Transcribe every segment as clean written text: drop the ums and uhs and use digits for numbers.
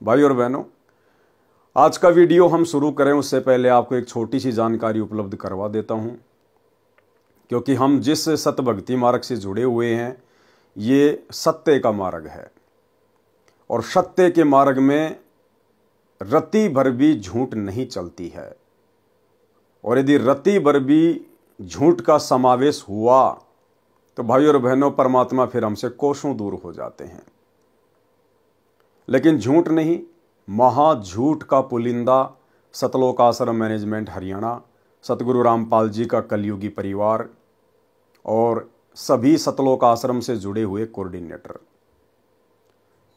भाई और बहनों, आज का वीडियो हम शुरू करें उससे पहले आपको एक छोटी सी जानकारी उपलब्ध करवा देता हूं, क्योंकि हम जिस सत्य भक्ति मार्ग से जुड़े हुए हैं ये सत्य का मार्ग है और सत्य के मार्ग में रत्ती भर भी झूठ नहीं चलती है। और यदि रत्ती भर भी झूठ का समावेश हुआ तो भाई और बहनों, परमात्मा फिर हमसे कोसों दूर हो जाते हैं। लेकिन झूठ नहीं, महाझूठ का पुलिंदा सतलोक आश्रम मैनेजमेंट हरियाणा, सतगुरु रामपाल जी का कलयुगी परिवार और सभी सतलोक आश्रम से जुड़े हुए कोऑर्डिनेटर,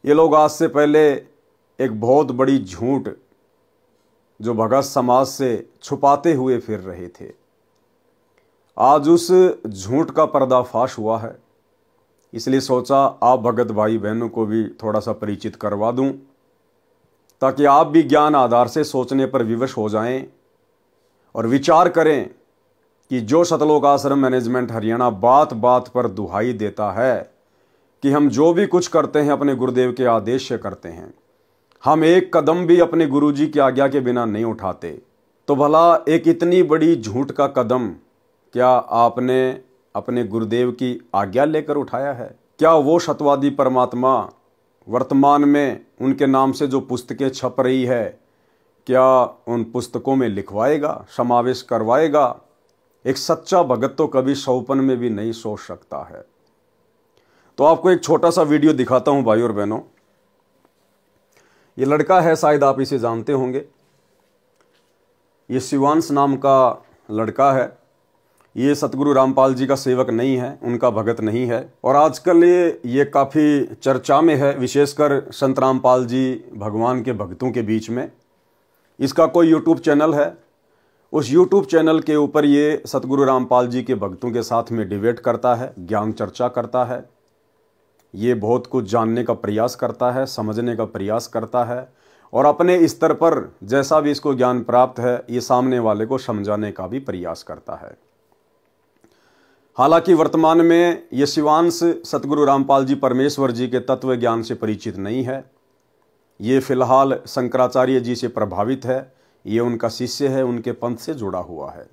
ये लोग आज से पहले एक बहुत बड़ी झूठ जो भगत समाज से छुपाते हुए फिर रहे थे, आज उस झूठ का पर्दाफाश हुआ है। इसलिए सोचा आप भगत भाई बहनों को भी थोड़ा सा परिचित करवा दूं, ताकि आप भी ज्ञान आधार से सोचने पर विवश हो जाएं और विचार करें कि जो सतलोक आश्रम मैनेजमेंट हरियाणा बात बात पर दुहाई देता है कि हम जो भी कुछ करते हैं अपने गुरुदेव के आदेश से करते हैं, हम एक कदम भी अपने गुरुजी की आज्ञा के बिना नहीं उठाते, तो भला एक इतनी बड़ी झूठ का कदम क्या आपने अपने गुरुदेव की आज्ञा लेकर उठाया है? क्या वो सत्यवादी परमात्मा वर्तमान में उनके नाम से जो पुस्तकें छप रही है, क्या उन पुस्तकों में लिखवाएगा, समावेश करवाएगा? एक सच्चा भगत तो कभी सौपन में भी नहीं सोच सकता है। तो आपको एक छोटा सा वीडियो दिखाता हूं भाई और बहनों। ये लड़का है, शायद आप इसे जानते होंगे। ये शिवांश नाम का लड़का है। ये सतगुरु रामपाल जी का सेवक नहीं है, उनका भगत नहीं है, और आजकल ये काफ़ी चर्चा में है, विशेषकर संत रामपाल जी भगवान के भक्तों के बीच में। इसका कोई यूट्यूब चैनल है, उस यूट्यूब चैनल के ऊपर ये सतगुरु रामपाल जी के भक्तों के साथ में डिबेट करता है, ज्ञान चर्चा करता है। ये बहुत कुछ जानने का प्रयास करता है, समझने का प्रयास करता है, और अपने स्तर पर जैसा भी इसको ज्ञान प्राप्त है ये सामने वाले को समझाने का भी प्रयास करता है। हालांकि वर्तमान में ये शिवांश सतगुरु रामपाल जी परमेश्वर जी के तत्व ज्ञान से परिचित नहीं है। ये फिलहाल शंकराचार्य जी से प्रभावित है, ये उनका शिष्य है, उनके पंथ से जुड़ा हुआ है।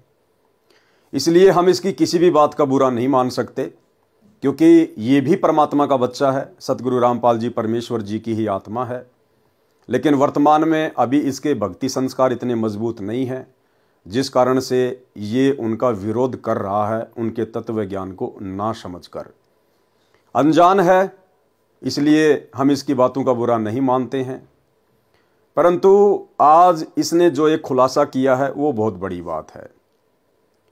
इसलिए हम इसकी किसी भी बात का बुरा नहीं मान सकते, क्योंकि ये भी परमात्मा का बच्चा है, सतगुरु रामपाल जी परमेश्वर जी की ही आत्मा है। लेकिन वर्तमान में अभी इसके भक्ति संस्कार इतने मजबूत नहीं हैं, जिस कारण से ये उनका विरोध कर रहा है, उनके तत्व ज्ञान को ना समझकर। अनजान है, इसलिए हम इसकी बातों का बुरा नहीं मानते हैं। परंतु आज इसने जो एक खुलासा किया है वो बहुत बड़ी बात है।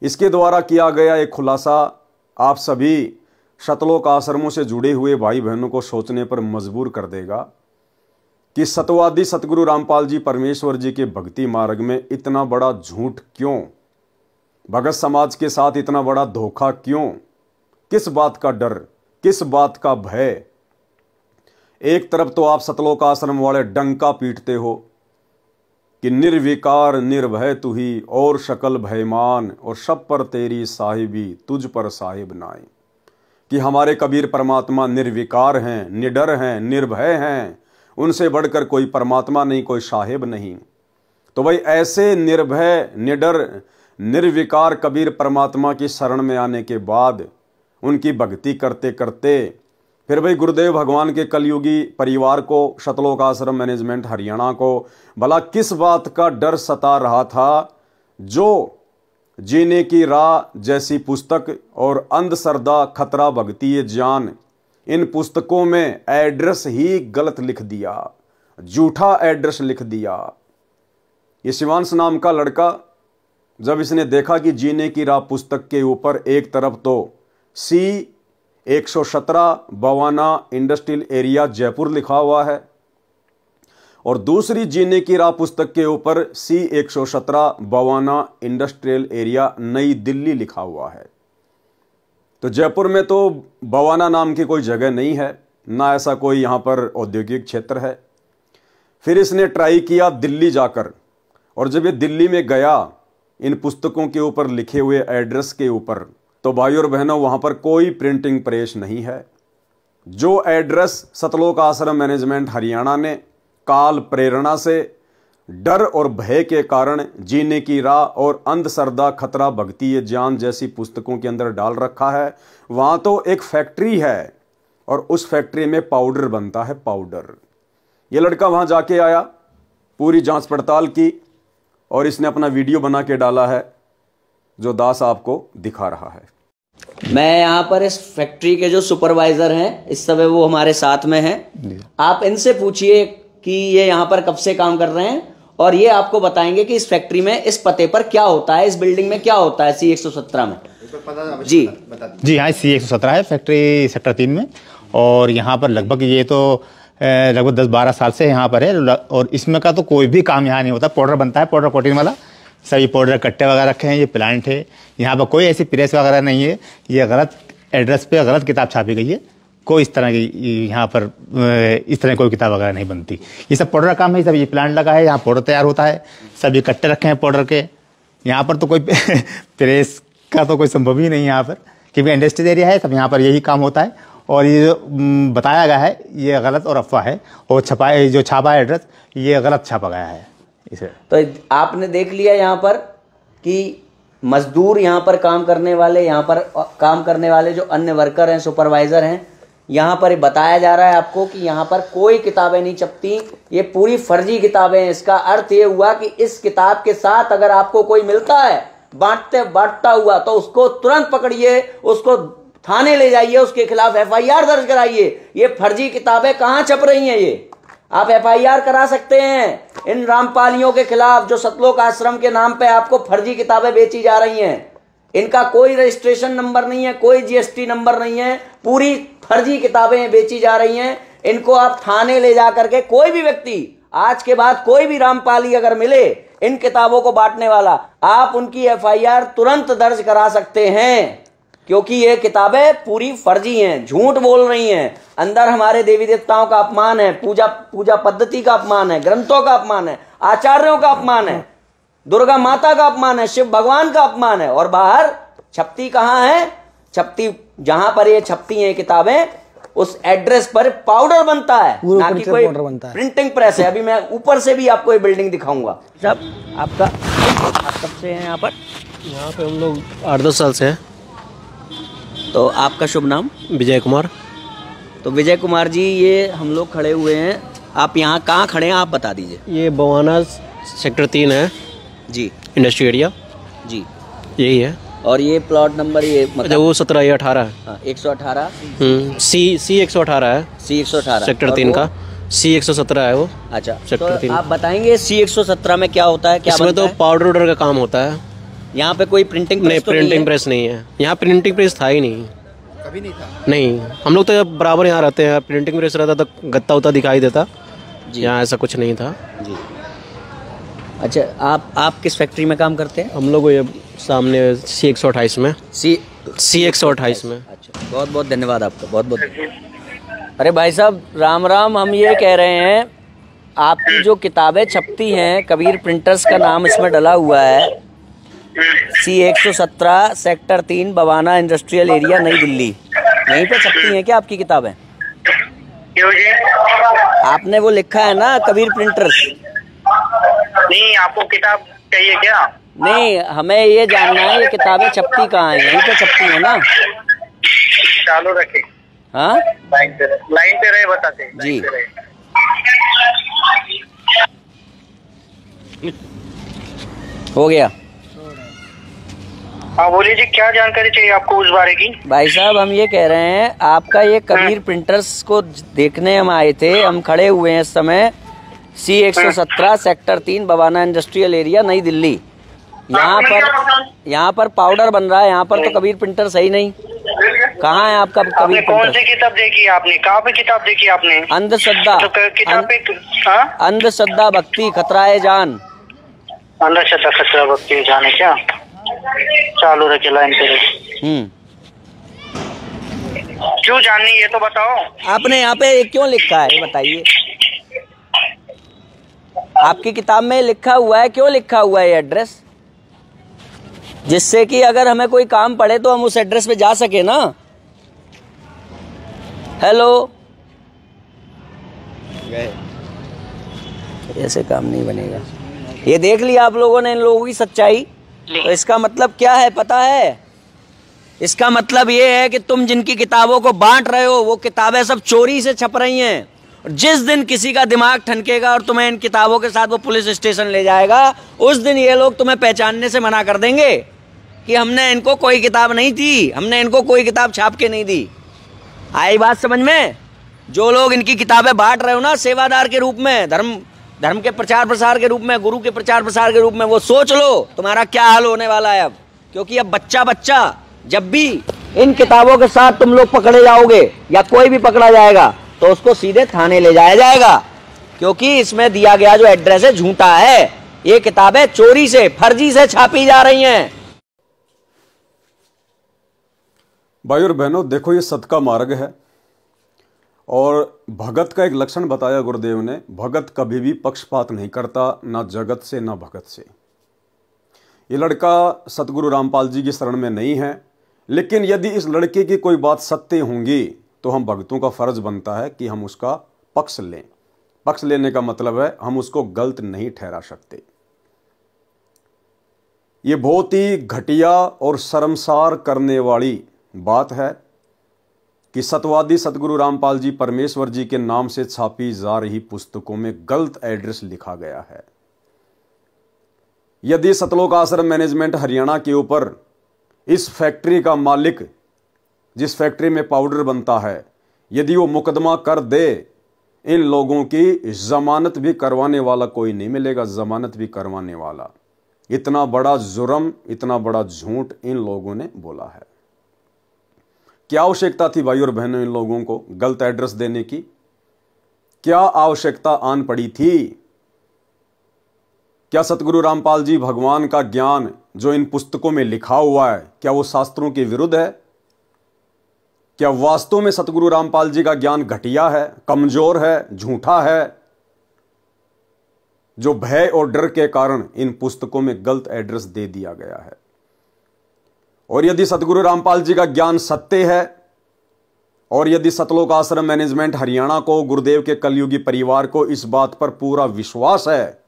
इसके द्वारा किया गया एक खुलासा आप सभी सतलोक आश्रमों से जुड़े हुए भाई बहनों को सोचने पर मजबूर कर देगा कि सत्यवादी सतगुरु रामपाल जी परमेश्वर जी के भक्ति मार्ग में इतना बड़ा झूठ क्यों, भगत समाज के साथ इतना बड़ा धोखा क्यों, किस बात का डर, किस बात का भय? एक तरफ तो आप सतलोक आश्रम वाले डंका पीटते हो कि निर्विकार निर्भय तू ही और शकल भयमान, और सब पर तेरी साहिबी तुझ पर साहिब नाए, कि हमारे कबीर परमात्मा निर्विकार हैं, निडर हैं, निर्भय हैं, उनसे बढ़कर कोई परमात्मा नहीं, कोई साहिब नहीं। तो भाई ऐसे निर्भय, निडर, निर्विकार कबीर परमात्मा की शरण में आने के बाद उनकी भक्ति करते करते फिर भाई गुरुदेव भगवान के कलयुगी परिवार को, सतलोक आश्रम मैनेजमेंट हरियाणा को भला किस बात का डर सता रहा था, जो जीने की राह जैसी पुस्तक और अंधश्रद्धा खतरा भक्ति ये ज्ञान, इन पुस्तकों में एड्रेस ही गलत लिख दिया, झूठा एड्रेस लिख दिया। ये शिवांश नाम का लड़का जब इसने देखा कि जीने की राह पुस्तक के ऊपर एक तरफ तो C117 Bawana industrial area Jaipur लिखा हुआ है, और दूसरी जीने की राह पुस्तक के ऊपर C117 बवाना इंडस्ट्रियल एरिया नई दिल्ली लिखा हुआ है। तो जयपुर में तो बवाना नाम की कोई जगह नहीं है, ना ऐसा कोई यहाँ पर औद्योगिक क्षेत्र है। फिर इसने ट्राई किया दिल्ली जाकर, और जब ये दिल्ली में गया इन पुस्तकों के ऊपर लिखे हुए एड्रेस के ऊपर, तो भाई और बहनों वहाँ पर कोई प्रिंटिंग प्रेस नहीं है। जो एड्रेस सतलोक आश्रम मैनेजमेंट हरियाणा ने काल प्रेरणा से, डर और भय के कारण जीने की राह और अंधश्रद्धा, खतरा, भक्ति, ये ज्ञान जैसी पुस्तकों के अंदर डाल रखा है। वहाँ तो एक फैक्ट्री है और उस फैक्ट्री में पाउडर बनता है, पाउडर। ये लड़का वहाँ जाके आया, पूरी जांच पड़ताल की और इसने अपना वीडियो बना के डाला है जो दास आपको दिखा रहा है। मैं यहाँ पर इस फैक्ट्री के जो सुपरवाइजर हैं इस समय वो हमारे साथ में हैं। आप इनसे पूछिए कि ये यहाँ पर कब से काम कर रहे हैं और ये आपको बताएंगे कि इस फैक्ट्री में इस पते पर क्या होता है, इस बिल्डिंग में क्या होता है C117 में। जी जी हाँ, C117 है फैक्ट्री सेक्टर 3 में। और यहाँ पर लगभग ये तो लगभग 10-12 साल से यहाँ पर है। और इसमें का तो कोई भी काम यहाँ नहीं होता। पाउडर बनता है, पाउडर कोटिंग वाला। सभी पाउडर कट्टे वगैरह रखे हैं। ये प्लांट है, यहाँ पर कोई ऐसी प्रेस वगैरह नहीं है। ये गलत एड्रेस पे गलत किताब छापी गई है। कोई इस तरह की यहाँ पर इस तरह कोई किताब वगैरह नहीं बनती। ये सब पाउडर का काम है। सब ये प्लांट लगा है, यहाँ पाउडर तैयार होता है। सब ये कट्टे रखे हैं पाउडर के। यहाँ पर तो कोई प्रेस का तो कोई संभव ही नहीं है यहाँ पर, क्योंकि इंडस्ट्रियल एरिया है। सब यहाँ पर यही काम होता है। और ये जो बताया गया है ये गलत और अफवाह है। और जो छापा है एड्रेस ये गलत छापा गया है इसे। तो आपने देख लिया यहाँ पर कि मजदूर यहाँ पर काम करने वाले, यहाँ पर काम करने वाले जो अन्य वर्कर हैं, सुपरवाइजर हैं, यहाँ पर बताया जा रहा है आपको कि यहाँ पर कोई किताबें नहीं छपती, ये पूरी फर्जी किताबें हैं। इसका अर्थ ये हुआ कि इस किताब के साथ अगर आपको कोई मिलता है बांटता हुआ तो उसको तुरंत पकड़िए, उसको थाने ले जाइए, उसके खिलाफ FIR दर्ज कराइए। ये फर्जी किताबें कहाँ छप रही हैं, ये आप FIR करा सकते हैं इन रामपालियों के खिलाफ जो सतलोक आश्रम के नाम पे आपको फर्जी किताबें बेची जा रही हैं। इनका कोई रजिस्ट्रेशन नंबर नहीं है, कोई GST नंबर नहीं है, पूरी फर्जी किताबें बेची जा रही हैं। इनको आप थाने ले जा करके, कोई भी व्यक्ति आज के बाद कोई भी रामपाली अगर मिले इन किताबों को बांटने वाला, आप उनकी FIR तुरंत दर्ज करा सकते हैं, क्योंकि ये किताबें पूरी फर्जी हैं, झूठ बोल रही हैं। अंदर हमारे देवी देवताओं का अपमान है, पूजा पद्धति का अपमान है, ग्रंथों का अपमान है, आचार्यों का अपमान है, दुर्गा माता का अपमान है, शिव भगवान का अपमान है। और बाहर छपती कहाँ है? छपती जहां पर ये छपती हैं किताबें उस एड्रेस पर पाउडर बनता है, ना कि कोई प्रिंटिंग प्रेस है। अभी मैं ऊपर से भी आपको ये बिल्डिंग दिखाऊंगा। सब आपका आप कब से हैं यहाँ पर? यहाँ पे हम लोग 8-10 साल से हैं। तो आपका शुभ नाम? विजय कुमार। तो विजय कुमार जी, ये हम लोग खड़े हुए हैं, आप यहाँ कहाँ खड़े हैं आप बता दीजिए। ये बवाना सेक्टर 3 है जी, इंडस्ट्री एरिया जी, यही है। और ये प्लॉट नंबर ये मतलब वो 17 ये 18 है। 118 C 118 है। C 118 सेक्टर 3 का C 117 है वो। अच्छा, सेक्टर 3। आप बताएंगे C 117 में क्या होता है? क्या इसमें तो पाउडर ऑर्डर का काम होता है। यहाँ पे कोई प्रिंटिंग नहीं, प्रिंटिंग प्रेस नहीं है। यहाँ प्रिंटिंग प्रेस था ही नहीं, कभी नहीं था। नहीं, हम लोग तो बराबर यहाँ रहते हैं। प्रिंटिंग प्रेस रहता तो गत्ता उत्ता दिखाई देता, यहाँ ऐसा कुछ नहीं था जी। अच्छा, आप किस फैक्ट्री में काम करते हैं? हम लोग ये सामने C 128 में। C 128 में। अच्छा, बहुत बहुत धन्यवाद आपका, बहुत बहुत। अरे भाई साहब राम राम, हम ये कह रहे हैं आपकी जो किताबें छपती हैं, कबीर प्रिंटर्स का नाम इसमें डला हुआ है, C 117 sector 3 Bawana industrial area नई दिल्ली, यहीं पे छपती हैं क्या आपकी किताबें? आपने वो लिखा है ना कबीर प्रिंटर्स? नहीं, आपको किताब चाहिए क्या? नहीं, हमें ये जानना है ये किताबें छपती कहाँ हैं, यहीं पे छपती है ना? चालू रखे। हाँ, लाइन पे रहे, बताते जी। हो गया। हाँ बोलिए जी, क्या जानकारी चाहिए आपको उस बारे की? भाई साहब हम ये कह रहे हैं आपका ये कबीर प्रिंटर्स को देखने हम आए थे, हम खड़े हुए हैं इस समय C 117 sector 3 Bawana industrial area नई दिल्ली। यहाँ पर पाउडर बन रहा है, यहाँ पर तो कबीर प्रिंटर सही नहीं। कहाँ है आपका कबीर प्रिंटर? कौन सी किताब देखी आपने? कहाँ पे किताब देखी आपने? अंधश्रद्धा, अंधश्रद्धा भक्ति खतराए जान। अंधश्रद्धा खतरा भक्ति जान है क्या? चालू रखे, लाइन पे रहे। क्यों जाननी ये तो बताओ। आपने यहाँ पे क्यों लिखा है बताइए? आपकी किताब में लिखा हुआ है, क्यों लिखा हुआ है एड्रेस? जिससे कि अगर हमें कोई काम पड़े तो हम उस एड्रेस पे जा सके ना। हेलो, ऐसे काम नहीं बनेगा। ये देख लिया आप लोगों ने इन लोगों की सच्चाई। तो इसका मतलब क्या है पता है? इसका मतलब ये है कि तुम जिनकी किताबों को बांट रहे हो वो किताबें सब चोरी से छप रही हैं। और जिस दिन किसी का दिमाग ठनकेगा और तुम्हें इन किताबों के साथ वो पुलिस स्टेशन ले जाएगा, उस दिन ये लोग तुम्हें पहचानने से मना कर देंगे कि हमने इनको कोई किताब नहीं दी, हमने इनको कोई किताब छाप के नहीं दी। आई बात समझ में? जो लोग इनकी किताबें बांट रहे हो ना सेवादार के रूप में, धर्म के प्रचार प्रसार के रूप में, गुरु के प्रचार प्रसार के रूप में, वो सोच लो तुम्हारा क्या हाल होने वाला है अब। क्योंकि अब बच्चा जब भी इन किताबों के साथ तुम लोग पकड़े जाओगे या कोई भी पकड़ा जाएगा तो उसको सीधे थाने ले जाया जाएगा, क्योंकि इसमें दिया गया जो एड्रेस है झूठा है। ये किताबें चोरी से, फर्जी से छापी जा रही हैं। भाई और बहनों, देखो ये सत्का मार्ग है और भगत का एक लक्षण बताया गुरुदेव ने। भगत कभी भी पक्षपात नहीं करता, ना जगत से ना भगत से। ये लड़का सतगुरु रामपाल जी की शरण में नहीं है, लेकिन यदि इस लड़के की कोई बात सत्य होंगी तो हम भक्तों का फर्ज बनता है कि हम उसका पक्ष लें। पक्ष लेने का मतलब है हम उसको गलत नहीं ठहरा सकते। ये बहुत ही घटिया और शर्मसार करने वाली बात है कि सतवादी सतगुरु रामपाल जी परमेश्वर जी के नाम से छापी जा रही पुस्तकों में गलत एड्रेस लिखा गया है। यदि सतलोक आश्रम मैनेजमेंट हरियाणा के ऊपर इस फैक्ट्री का मालिक, जिस फैक्ट्री में पाउडर बनता है, यदि वो मुकदमा कर दे, इन लोगों की जमानत भी करवाने वाला कोई नहीं मिलेगा, जमानत भी करवाने वाला। इतना बड़ा जुर्म, इतना बड़ा झूठ इन लोगों ने बोला है। क्या आवश्यकता थी भाई और बहनों इन लोगों को गलत एड्रेस देने की? क्या आवश्यकता आन पड़ी थी? क्या सतगुरु रामपाल जी भगवान का ज्ञान जो इन पुस्तकों में लिखा हुआ है, क्या वो शास्त्रों के विरुद्ध है? क्या वास्तव में सतगुरु रामपाल जी का ज्ञान घटिया है, कमजोर है, झूठा है, जो भय और डर के कारण इन पुस्तकों में गलत एड्रेस दे दिया गया है? और यदि सतगुरु रामपाल जी का ज्ञान सत्य है और यदि सतलोक आश्रम मैनेजमेंट हरियाणा को, गुरुदेव के कलयुगी परिवार को इस बात पर पूरा विश्वास है,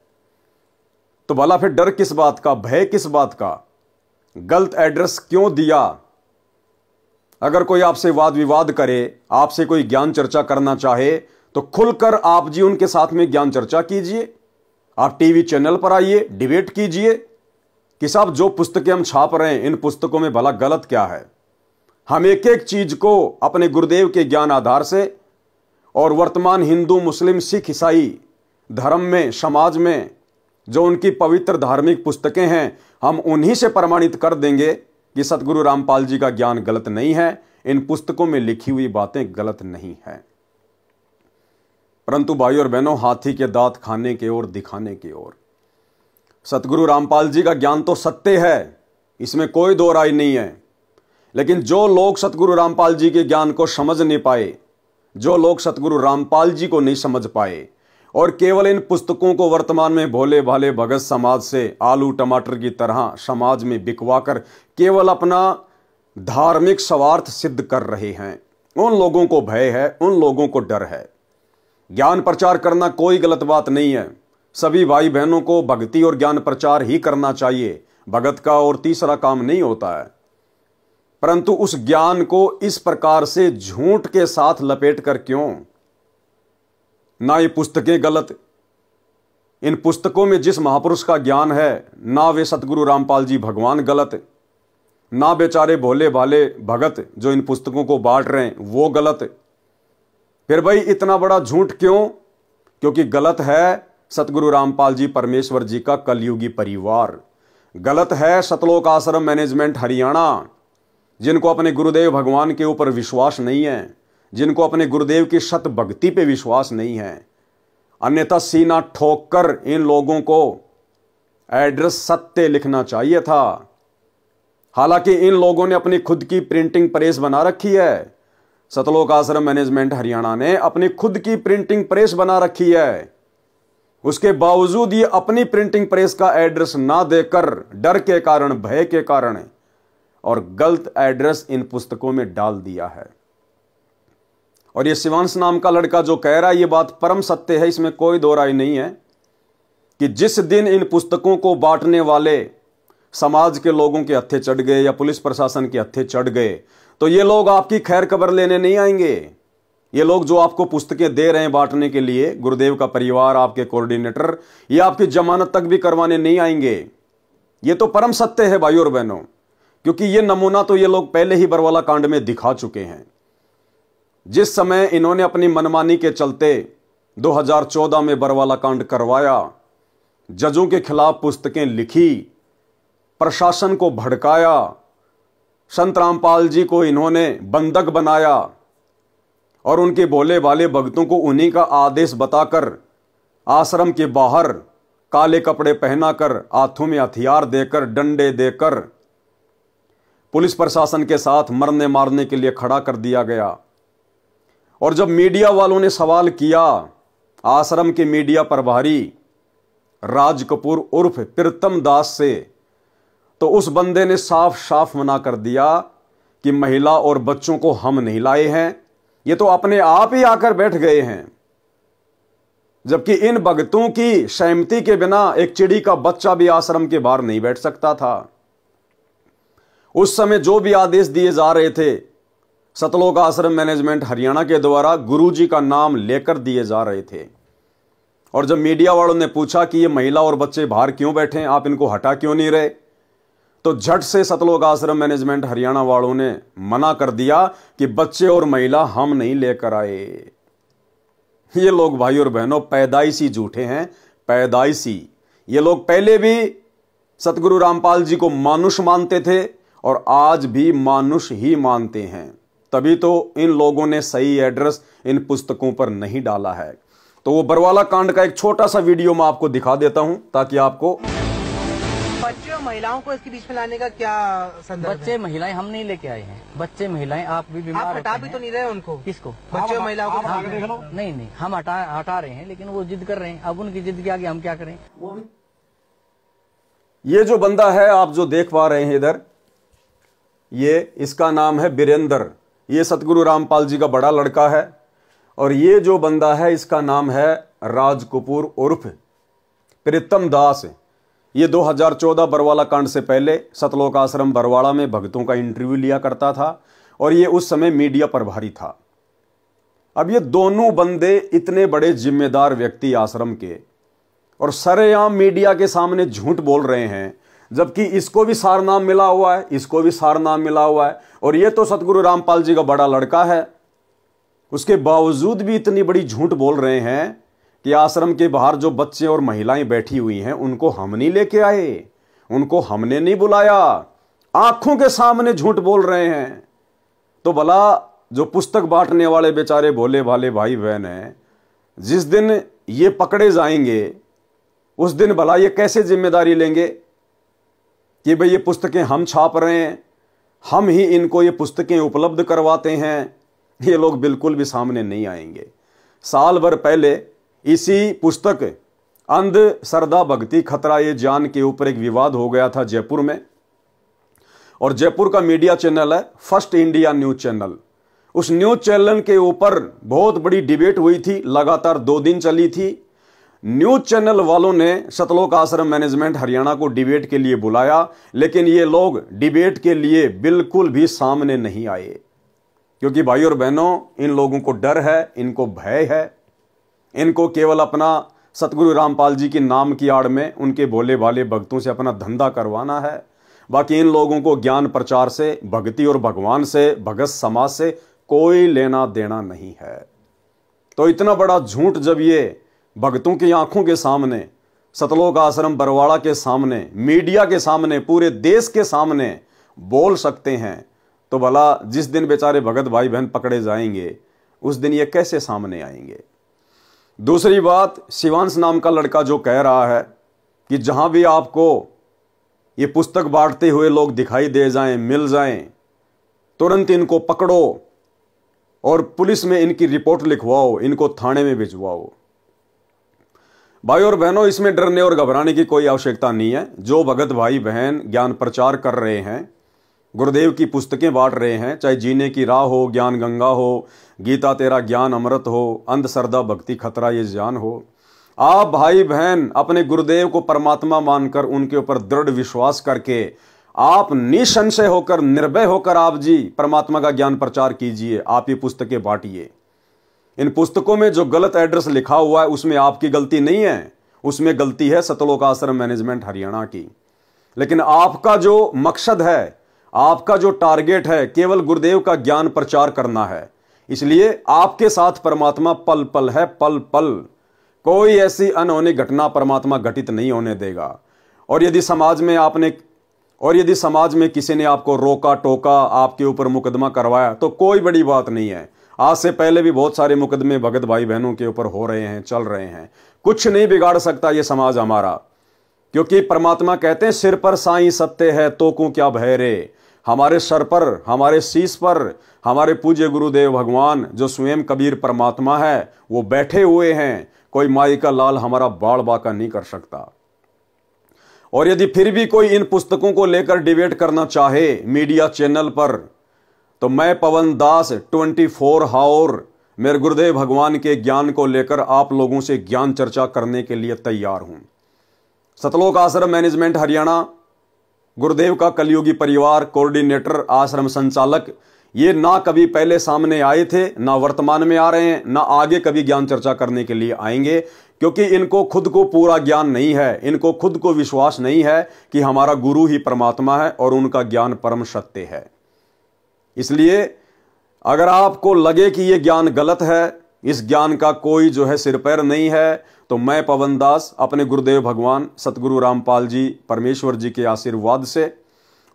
तो भला फिर डर किस बात का, भय किस बात का? गलत एड्रेस क्यों दिया? अगर कोई आपसे वाद विवाद करे, आपसे कोई ज्ञान चर्चा करना चाहे, तो खुलकर आप जी उनके साथ में ज्ञान चर्चा कीजिए। आप टीवी चैनल पर आइए, डिबेट कीजिए कि साहब जो पुस्तकें हम छाप रहे हैं, इन पुस्तकों में भला गलत क्या है। हम एक एक चीज को अपने गुरुदेव के ज्ञान आधार से और वर्तमान हिंदू, मुस्लिम, सिख, ईसाई धर्म में, समाज में जो उनकी पवित्र धार्मिक पुस्तकें हैं, हम उन्हीं से प्रमाणित कर देंगे कि सतगुरु रामपाल जी का ज्ञान गलत नहीं है, इन पुस्तकों में लिखी हुई बातें गलत नहीं है। परंतु भाई और बहनों, हाथी के दांत खाने की ओर, दिखाने की ओर। सतगुरु रामपाल जी का ज्ञान तो सत्य है, इसमें कोई दो राय नहीं है, लेकिन जो लोग सतगुरु रामपाल जी के ज्ञान को समझ नहीं पाए, जो लोग सतगुरु रामपाल जी को नहीं समझ पाए और केवल इन पुस्तकों को वर्तमान में भोले भाले भगत समाज से आलू टमाटर की तरह समाज में बिकवा कर केवल अपना धार्मिक स्वार्थ सिद्ध कर रहे हैं, उन लोगों को भय है, उन लोगों को डर है। ज्ञान प्रचार करना कोई गलत बात नहीं है, सभी भाई बहनों को भक्ति और ज्ञान प्रचार ही करना चाहिए, भगत का और तीसरा काम नहीं होता है। परंतु उस ज्ञान को इस प्रकार से झूठ के साथ लपेट कर क्यों? ना ये पुस्तकें गलत, इन पुस्तकों में जिस महापुरुष का ज्ञान है, ना वे सतगुरु रामपाल जी भगवान गलत, ना बेचारे भोले भाले भगत जो इन पुस्तकों को बांट रहे हैं वो गलत। फिर भाई इतना बड़ा झूठ क्यों? क्योंकि गलत है सतगुरु रामपाल जी परमेश्वर जी का कलयुगी परिवार, गलत है सतलोक आश्रम मैनेजमेंट हरियाणा, जिनको अपने गुरुदेव भगवान के ऊपर विश्वास नहीं है, जिनको अपने गुरुदेव की शत भक्ति पे विश्वास नहीं है। अन्यथा सीना ठोक कर इन लोगों को एड्रेस सत्य लिखना चाहिए था। हालांकि इन लोगों ने अपनी खुद की प्रिंटिंग प्रेस बना रखी है, सतलोक आश्रम मैनेजमेंट हरियाणा ने अपनी खुद की प्रिंटिंग प्रेस बना रखी है, उसके बावजूद ये अपनी प्रिंटिंग प्रेस का एड्रेस ना देकर डर के कारण, भय के कारण और गलत एड्रेस इन पुस्तकों में डाल दिया है। और ये शिवांश नाम का लड़का जो कह रहा है ये बात परम सत्य है, इसमें कोई दो राय नहीं है। कि जिस दिन इन पुस्तकों को बांटने वाले समाज के लोगों के हत्थे चढ़ गए या पुलिस प्रशासन के हत्थे चढ़ गए, तो ये लोग आपकी खैर खबर लेने नहीं आएंगे। ये लोग जो आपको पुस्तकें दे रहे हैं बांटने के लिए, गुरुदेव का परिवार, आपके कोऑर्डिनेटर, ये आपकी जमानत तक भी करवाने नहीं आएंगे। ये तो परम सत्य है भाइयों और बहनों, क्योंकि ये नमूना तो ये लोग पहले ही बरवाला कांड में दिखा चुके हैं। जिस समय इन्होंने अपनी मनमानी के चलते 2014 में बरवाला कांड करवाया, जजों के खिलाफ पुस्तकें लिखी, प्रशासन को भड़काया, संत रामपाल जी को इन्होंने बंधक बनाया और उनके भोले भाले भक्तों को उन्हीं का आदेश बताकर आश्रम के बाहर काले कपड़े पहनाकर, हाथों में हथियार देकर, डंडे देकर पुलिस प्रशासन के साथ मरने मारने के लिए खड़ा कर दिया गया। और जब मीडिया वालों ने सवाल किया आश्रम के मीडिया प्रभारी राज कपूर उर्फ प्रीतम दास से, तो उस बंदे ने साफ साफ मना कर दिया कि महिला और बच्चों को हम नहीं लाए हैं, ये तो अपने आप ही आकर बैठ गए हैं। जबकि इन भक्तों की सहमति के बिना एक चिड़ी का बच्चा भी आश्रम के बाहर नहीं बैठ सकता था। उस समय जो भी आदेश दिए जा रहे थे सतलोक आश्रम मैनेजमेंट हरियाणा के द्वारा गुरुजी का नाम लेकर दिए जा रहे थे। और जब मीडिया वालों ने पूछा कि ये महिला और बच्चे बाहर क्यों बैठे हैं, आप इनको हटा क्यों नहीं रहे, तो झट से सतलोक आश्रम मैनेजमेंट हरियाणा वालों ने मना कर दिया कि बच्चे और महिला हम नहीं लेकर आए। ये लोग भाई और बहनों पैदाइशी झूठे हैं, पैदाइशी। ये लोग पहले भी सतगुरु रामपाल जी को मानुष मानते थे और आज भी मानुष ही मानते हैं। तभी तो इन लोगों ने सही एड्रेस इन पुस्तकों पर नहीं डाला है। तो वो बरवाला कांड का एक छोटा सा वीडियो मैं आपको दिखा देता हूं ताकि आपको। बच्चे और महिलाओं को इसके बीच में लाने का क्या संदर्भ है? बच्चे महिलाएं हम नहीं लेके आए हैं। बच्चे महिलाएं आप भी बीमार आप हटा भी तो नहीं रहे उनको? किसको? बच्चे और महिलाओं को नहीं हम हटा रहे हैं, लेकिन वो जिद कर रहे हैं। अब उनकी जिद के आगे हम क्या करें? ये जो बंदा है आप जो देख पा रहे हैं इधर, ये इसका नाम है बीरेंद्र। ये सतगुरु रामपाल जी का बड़ा लड़का है। और ये जो बंदा है इसका नाम है राज कपूर उर्फ प्रीतम दास। ये 2014 बरवाला कांड से पहले सतलोक आश्रम बरवाड़ा में भक्तों का इंटरव्यू लिया करता था और ये उस समय मीडिया प्रभारी था। अब ये दोनों बंदे इतने बड़े जिम्मेदार व्यक्ति आश्रम के और सरेआम मीडिया के सामने झूठ बोल रहे हैं, जबकि इसको भी सारनाम मिला हुआ है, इसको भी सारनाम मिला हुआ है और ये तो सतगुरु रामपाल जी का बड़ा लड़का है। उसके बावजूद भी इतनी बड़ी झूठ बोल रहे हैं कि आश्रम के बाहर जो बच्चे और महिलाएं बैठी हुई हैं उनको हम नहीं लेके आए, उनको हमने नहीं बुलाया। आंखों के सामने झूठ बोल रहे हैं। तो भला जो पुस्तक बांटने वाले बेचारे भोले भाले भाई बहन हैं, जिस दिन ये पकड़े जाएंगे उस दिन भला ये कैसे जिम्मेदारी लेंगे कि भाई ये पुस्तकें हम छाप रहे हैं, हम ही इनको ये पुस्तकें उपलब्ध करवाते हैं। ये लोग बिल्कुल भी सामने नहीं आएंगे। साल भर पहले इसी पुस्तक अंध श्रद्धा भक्ति खतरा ये जान के ऊपर एक विवाद हो गया था जयपुर में। और जयपुर का मीडिया चैनल है फर्स्ट इंडिया न्यूज चैनल। उस न्यूज चैनल के ऊपर बहुत बड़ी डिबेट हुई थी, लगातार 2 दिन चली थी। न्यूज चैनल वालों ने सतलोक आश्रम मैनेजमेंट हरियाणा को डिबेट के लिए बुलाया, लेकिन ये लोग डिबेट के लिए बिल्कुल भी सामने नहीं आए, क्योंकि भाई और बहनों इन लोगों को डर है, इनको भय है। इनको केवल अपना सतगुरु रामपाल जी के नाम की आड़ में उनके भोले भाले भक्तों से अपना धंधा करवाना है। बाकी इन लोगों को ज्ञान प्रचार से, भक्ति और भगवान से, भगत समाज से कोई लेना देना नहीं है। तो इतना बड़ा झूठ जब ये भक्तों की आंखों के सामने, सतलोक आश्रम बरवाड़ा के सामने, मीडिया के सामने, पूरे देश के सामने बोल सकते हैं, तो भला जिस दिन बेचारे भगत भाई बहन पकड़े जाएंगे उस दिन ये कैसे सामने आएंगे। दूसरी बात, शिवांश नाम का लड़का जो कह रहा है कि जहां भी आपको ये पुस्तक बांटते हुए लोग दिखाई दे जाएं, मिल जाएं, तुरंत इनको पकड़ो और पुलिस में इनकी रिपोर्ट लिखवाओ, इनको थाने में भिजवाओ। भाई और बहनों, इसमें डरने और घबराने की कोई आवश्यकता नहीं है। जो भगत भाई बहन ज्ञान प्रचार कर रहे हैं, गुरुदेव की पुस्तकें बांट रहे हैं, चाहे जीने की राह हो, ज्ञान गंगा हो, गीता तेरा ज्ञान अमृत हो, अंधश्रद्धा भक्ति खतरा ये जान हो, आप भाई बहन अपने गुरुदेव को परमात्मा मानकर उनके ऊपर दृढ़ विश्वास करके आप निसंशय होकर, निर्भय होकर आप जी परमात्मा का ज्ञान प्रचार कीजिए। आप ये पुस्तकें बांटिए। इन पुस्तकों में जो गलत एड्रेस लिखा हुआ है उसमें आपकी गलती नहीं है, उसमें गलती है सतलोक आश्रम मैनेजमेंट हरियाणा की। लेकिन आपका जो मकसद है, आपका जो टारगेट है, केवल गुरुदेव का ज्ञान प्रचार करना है। इसलिए आपके साथ परमात्मा पल पल है, पल पल। कोई ऐसी अनहोनी घटना परमात्मा घटित नहीं होने देगा। और यदि समाज में किसी ने आपको रोका टोका, आपके ऊपर मुकदमा करवाया, तो कोई बड़ी बात नहीं है। आज से पहले भी बहुत सारे मुकदमे भगत भाई बहनों के ऊपर हो रहे हैं, चल रहे हैं। कुछ नहीं बिगाड़ सकता ये समाज हमारा, क्योंकि परमात्मा कहते हैं सिर पर साईं सत्य है तो को क्या भय रे। हमारे सर पर, हमारे शीश पर हमारे पूज्य गुरुदेव भगवान जो स्वयं कबीर परमात्मा है वो बैठे हुए हैं। कोई माई का लाल हमारा बाल बाका नहीं कर सकता। और यदि फिर भी कोई इन पुस्तकों को लेकर डिबेट करना चाहे मीडिया चैनल पर, तो मैं पवन दास 24 आवर मेरे गुरुदेव भगवान के ज्ञान को लेकर आप लोगों से ज्ञान चर्चा करने के लिए तैयार हूं। सतलोक आश्रम मैनेजमेंट हरियाणा, गुरुदेव का कलयुगी परिवार, कोऑर्डिनेटर, आश्रम संचालक, ये ना कभी पहले सामने आए थे, ना वर्तमान में आ रहे हैं, ना आगे कभी ज्ञान चर्चा करने के लिए आएंगे, क्योंकि इनको खुद को पूरा ज्ञान नहीं है। इनको खुद को विश्वास नहीं है कि हमारा गुरु ही परमात्मा है और उनका ज्ञान परम सत्य है। इसलिए अगर आपको लगे कि यह ज्ञान गलत है, इस ज्ञान का कोई जो है सिर पैर नहीं है, तो मैं पवन दास अपने गुरुदेव भगवान सतगुरु रामपाल जी परमेश्वर जी के आशीर्वाद से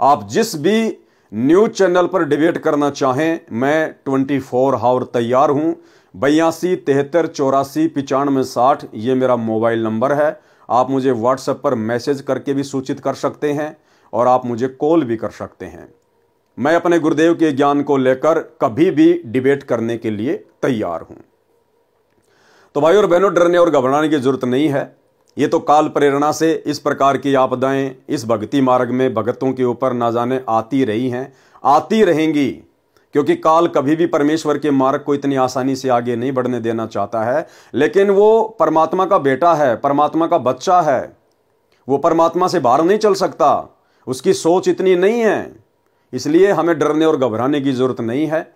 आप जिस भी न्यूज चैनल पर डिबेट करना चाहें, मैं 24 आवर तैयार हूं। 82 73 84 95 60 ये मेरा मोबाइल नंबर है। आप मुझे व्हाट्सएप पर मैसेज करके भी सूचित कर सकते हैं और आप मुझे कॉल भी कर सकते हैं। मैं अपने गुरुदेव के ज्ञान को लेकर कभी भी डिबेट करने के लिए तैयार हूं। तो भाई और बहनों, डरने और घबराने की जरूरत नहीं है। ये तो काल प्रेरणा से इस प्रकार की आपदाएं इस भक्ति मार्ग में भगतों के ऊपर ना जाने आती रही हैं, आती रहेंगी, क्योंकि काल कभी भी परमेश्वर के मार्ग को इतनी आसानी से आगे नहीं बढ़ने देना चाहता है। लेकिन वो परमात्मा का बेटा है, परमात्मा का बच्चा है, वो परमात्मा से बाहर नहीं चल सकता, उसकी सोच इतनी नहीं है। इसलिए हमें डरने और घबराने की जरूरत नहीं है।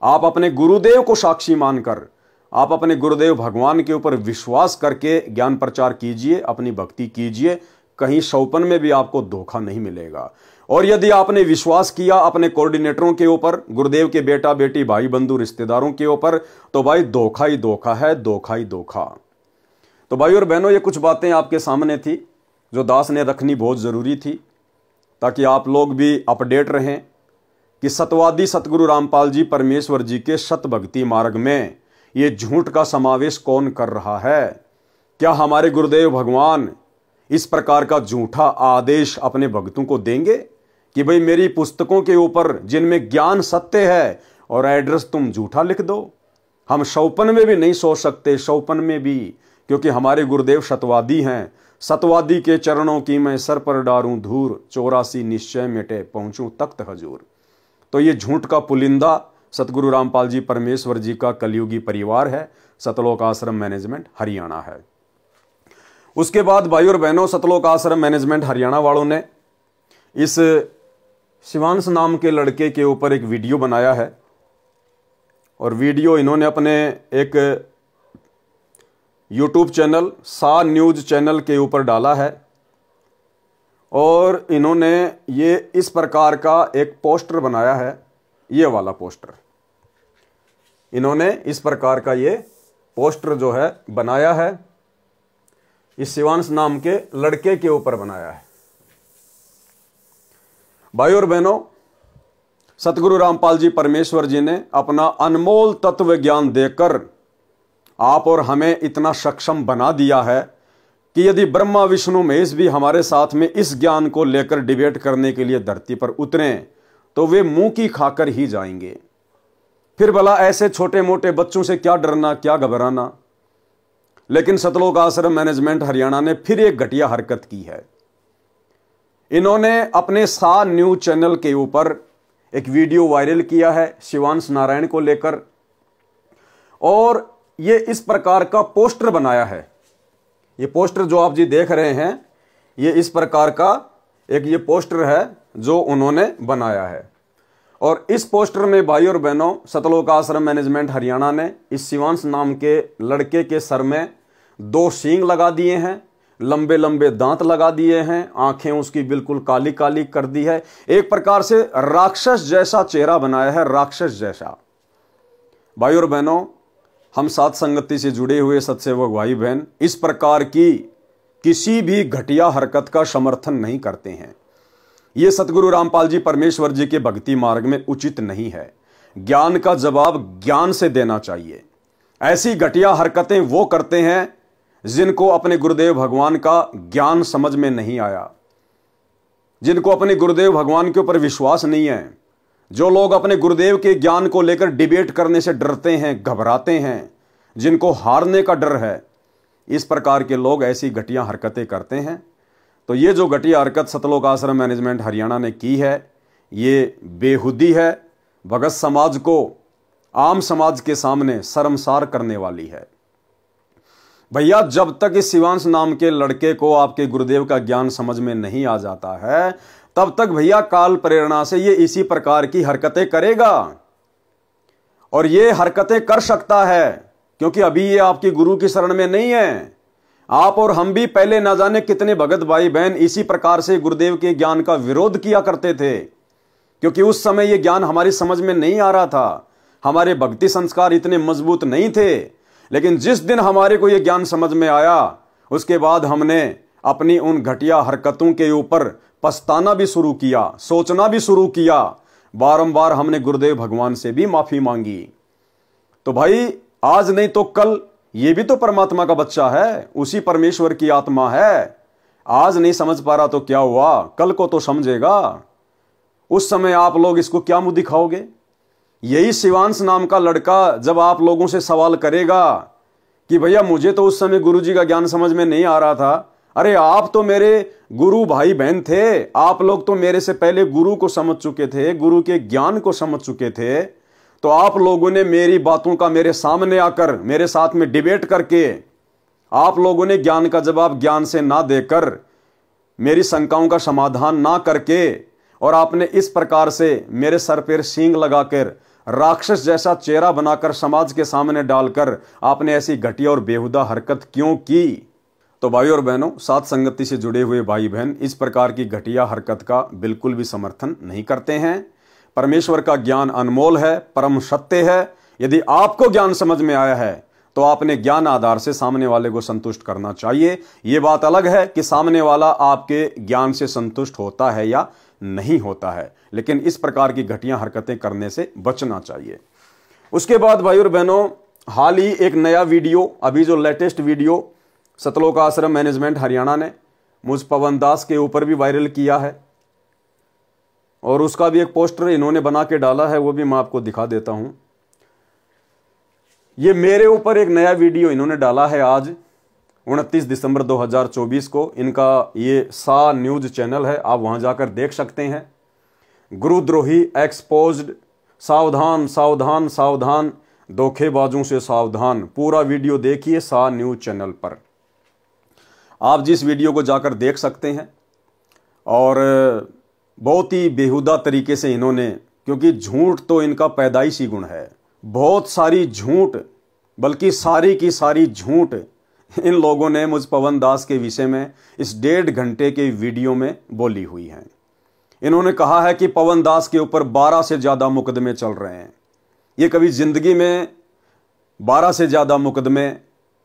आप अपने गुरुदेव को साक्षी मानकर, आप अपने गुरुदेव भगवान के ऊपर विश्वास करके ज्ञान प्रचार कीजिए, अपनी भक्ति कीजिए। कहीं सौपन में भी आपको धोखा नहीं मिलेगा। और यदि आपने विश्वास किया अपने कोऑर्डिनेटरों के ऊपर, गुरुदेव के बेटा बेटी भाई बंधु रिश्तेदारों के ऊपर, तो भाई धोखा ही धोखा है, धोखा ही धोखा। तो भाई और बहनों, ये कुछ बातें आपके सामने थी जो दास ने रखनी बहुत जरूरी थी, ताकि आप लोग भी अपडेट रहें कि सतवादी सतगुरु रामपाल जी परमेश्वर जी के सत भक्ति मार्ग में ये झूठ का समावेश कौन कर रहा है। क्या हमारे गुरुदेव भगवान इस प्रकार का झूठा आदेश अपने भक्तों को देंगे कि भाई मेरी पुस्तकों के ऊपर जिनमें ज्ञान सत्य है और एड्रेस तुम झूठा लिख दो। हम सौपन में भी नहीं सोच सकते, सौपन में भी, क्योंकि हमारे गुरुदेव सतवादी हैं। सतवादी के चरणों की मैं सर पर डारूं धूर, 84 निश्चय मिटे पहुंचूं तख्त हजूर। तो ये झूठ का पुलिंदा सतगुरु रामपाल जी परमेश्वर जी का कलयुगी परिवार है, सतलोक आश्रम मैनेजमेंट हरियाणा है। उसके बाद भाई और बहनों, सतलोक आश्रम मैनेजमेंट हरियाणा वालों ने इस शिवांश नाम के लड़के के ऊपर एक वीडियो बनाया है। और वीडियो इन्होंने अपने एक यूट्यूब चैनल सा न्यूज चैनल के ऊपर डाला है। और इन्होंने ये इस प्रकार का एक पोस्टर बनाया है, ये वाला पोस्टर इन्होंने इस प्रकार का ये पोस्टर जो है बनाया है, इस शिवांश नाम के लड़के के ऊपर बनाया है। भाई और बहनों, सतगुरु रामपाल जी परमेश्वर जी ने अपना अनमोल तत्व ज्ञान देकर आप और हमें इतना सक्षम बना दिया है कि यदि ब्रह्मा विष्णु महेश भी हमारे साथ में इस ज्ञान को लेकर डिबेट करने के लिए धरती पर उतरें तो वे मुंह की खाकर ही जाएंगे। फिर भला ऐसे छोटे मोटे बच्चों से क्या डरना, क्या घबराना। लेकिन सतलोक आश्रम मैनेजमेंट हरियाणा ने फिर एक घटिया हरकत की है। इन्होंने अपने सा न्यूज चैनल के ऊपर एक वीडियो वायरल किया है शिवांश नारायण को लेकर, और ये इस प्रकार का पोस्टर बनाया है। ये पोस्टर जो आप जी देख रहे हैं, ये इस प्रकार का एक ये पोस्टर है जो उन्होंने बनाया है। और इस पोस्टर में भाई और बहनों, सतलोक आश्रम मैनेजमेंट हरियाणा ने इस शिवांश नाम के लड़के के सर में 2 सींग लगा दिए हैं, लंबे लंबे दांत लगा दिए हैं, आंखें उसकी बिल्कुल काली काली कर दी है, एक प्रकार से राक्षस जैसा चेहरा बनाया है, राक्षस जैसा। भाई और बहनों, हम साथ संगति से जुड़े हुए सत्सेवक भाई बहन इस प्रकार की किसी भी घटिया हरकत का समर्थन नहीं करते हैं। ये सतगुरु रामपाल जी परमेश्वर जी के भक्ति मार्ग में उचित नहीं है। ज्ञान का जवाब ज्ञान से देना चाहिए। ऐसी घटिया हरकतें वो करते हैं जिनको अपने गुरुदेव भगवान का ज्ञान समझ में नहीं आया, जिनको अपने गुरुदेव भगवान के ऊपर विश्वास नहीं है, जो लोग अपने गुरुदेव के ज्ञान को लेकर डिबेट करने से डरते हैं, घबराते हैं, जिनको हारने का डर है, इस प्रकार के लोग ऐसी घटिया हरकतें करते हैं। तो ये जो घटिया हरकत सतलोक आश्रम मैनेजमेंट हरियाणा ने की है, ये बेहुदी है, भगत समाज को आम समाज के सामने शर्मसार करने वाली है। भैया, जब तक इस शिवांश नाम के लड़के को आपके गुरुदेव का ज्ञान समझ में नहीं आ जाता है, तब तक भैया काल प्रेरणा से ये इसी प्रकार की हरकतें करेगा। और ये हरकतें कर सकता है क्योंकि अभी ये आपकी गुरु की शरण में नहीं है। आप और हम भी पहले ना जाने कितने भगत भाई बहन इसी प्रकार से गुरुदेव के ज्ञान का विरोध किया करते थे, क्योंकि उस समय ये ज्ञान हमारी समझ में नहीं आ रहा था, हमारे भक्ति संस्कार इतने मजबूत नहीं थे। लेकिन जिस दिन हमारे को ये ज्ञान समझ में आया, उसके बाद हमने अपनी उन घटिया हरकतों के ऊपर पछताना भी शुरू किया, सोचना भी शुरू किया, बारंबार हमने गुरुदेव भगवान से भी माफी मांगी। तो भाई, आज नहीं तो कल ये भी तो परमात्मा का बच्चा है, उसी परमेश्वर की आत्मा है। आज नहीं समझ पा रहा तो क्या हुआ, कल को तो समझेगा। उस समय आप लोग इसको क्या मुंह दिखाओगे? यही शिवांश नाम का लड़का जब आप लोगों से सवाल करेगा कि भैया मुझे तो उस समय गुरु जी का ज्ञान समझ में नहीं आ रहा था, अरे आप तो मेरे गुरु भाई बहन थे, आप लोग तो मेरे से पहले गुरु को समझ चुके थे, गुरु के ज्ञान को समझ चुके थे, तो आप लोगों ने मेरी बातों का मेरे सामने आकर मेरे साथ में डिबेट करके आप लोगों ने ज्ञान का जवाब ज्ञान से ना देकर, मेरी शंकाओं का समाधान ना करके, और आपने इस प्रकार से मेरे सर पर सींग लगाकर राक्षस जैसा चेहरा बनाकर समाज के सामने डालकर आपने ऐसी घटिया और बेहुदा हरकत क्यों की? तो भाई और बहनों, साथ संगति से जुड़े हुए भाई बहन इस प्रकार की घटिया हरकत का बिल्कुल भी समर्थन नहीं करते हैं। परमेश्वर का ज्ञान अनमोल है, परम सत्य है। यदि आपको ज्ञान समझ में आया है तो आपने ज्ञान आधार से सामने वाले को संतुष्ट करना चाहिए। यह बात अलग है कि सामने वाला आपके ज्ञान से संतुष्ट होता है या नहीं होता है, लेकिन इस प्रकार की घटिया हरकतें करने से बचना चाहिए। उसके बाद भाई और बहनों, हाल ही एक नया वीडियो, अभी जो लेटेस्ट वीडियो सतलोक आश्रम मैनेजमेंट हरियाणा ने मुझ पवन दास के ऊपर भी वायरल किया है, और उसका भी एक पोस्टर इन्होंने बना के डाला है, वो भी मैं आपको दिखा देता हूं। ये मेरे ऊपर एक नया वीडियो इन्होंने डाला है आज 29 दिसंबर 2024 को। इनका ये सा न्यूज चैनल है, आप वहां जाकर देख सकते हैं। गुरुद्रोही एक्सपोज्ड, सावधान सावधान सावधान, धोखेबाजों से सावधान। पूरा वीडियो देखिए सा न्यूज चैनल पर, आप जिस वीडियो को जाकर देख सकते हैं। और बहुत ही बेहुदा तरीके से इन्होंने, क्योंकि झूठ तो इनका पैदाइशी गुण है, बहुत सारी झूठ, बल्कि सारी की सारी झूठ इन लोगों ने मुझ पवन दास के विषय में इस 1.5 घंटे के वीडियो में बोली हुई है। इन्होंने कहा है कि पवन दास के ऊपर 12 से ज्यादा मुकदमे चल रहे हैं। ये कभी जिंदगी में 12 से ज्यादा मुकदमे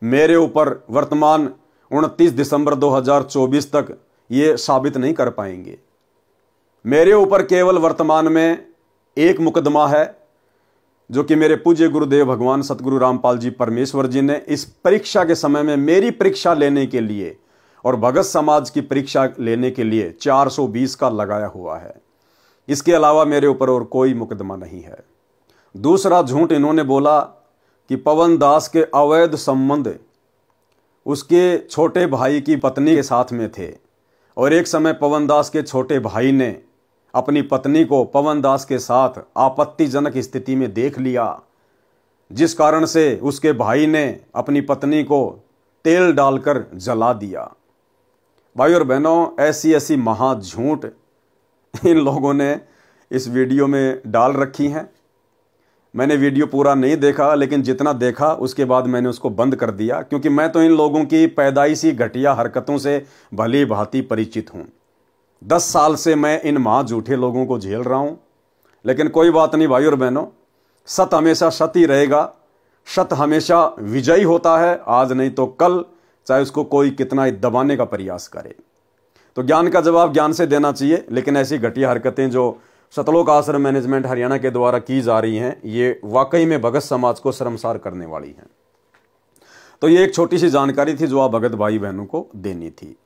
मेरे ऊपर वर्तमान 29 दिसंबर 2024 तक ये साबित नहीं कर पाएंगे। मेरे ऊपर केवल वर्तमान में एक मुकदमा है, जो कि मेरे पूज्य गुरुदेव भगवान सतगुरु रामपाल जी परमेश्वर जी ने इस परीक्षा के समय में मेरी परीक्षा लेने के लिए और भगत समाज की परीक्षा लेने के लिए 420 का लगाया हुआ है। इसके अलावा मेरे ऊपर और कोई मुकदमा नहीं है। दूसरा झूठ इन्होंने बोला कि पवन दास के अवैध संबंध उसके छोटे भाई की पत्नी के साथ में थे, और एक समय पवन दास के छोटे भाई ने अपनी पत्नी को पवन दास के साथ आपत्तिजनक स्थिति में देख लिया, जिस कारण से उसके भाई ने अपनी पत्नी को तेल डालकर जला दिया। भाई और बहनों, ऐसी ऐसी महा झूठ इन लोगों ने इस वीडियो में डाल रखी हैं। मैंने वीडियो पूरा नहीं देखा, लेकिन जितना देखा उसके बाद मैंने उसको बंद कर दिया, क्योंकि मैं तो इन लोगों की पैदाइशी घटिया हरकतों से भली भांति परिचित हूं। 10 साल से मैं इन महा झूठे लोगों को झेल रहा हूं। लेकिन कोई बात नहीं भाई और बहनों, सत्य हमेशा सत्य ही रहेगा। सत्य हमेशा विजयी होता है, आज नहीं तो कल, चाहे उसको कोई कितना ही दबाने का प्रयास करे। तो ज्ञान का जवाब ज्ञान से देना चाहिए, लेकिन ऐसी घटिया हरकतें जो सतलोक आश्रम मैनेजमेंट हरियाणा के द्वारा की जा रही हैं, ये वाकई में भगत समाज को शर्मसार करने वाली हैं। तो ये एक छोटी सी जानकारी थी जो आप भगत भाई बहनों को देनी थी।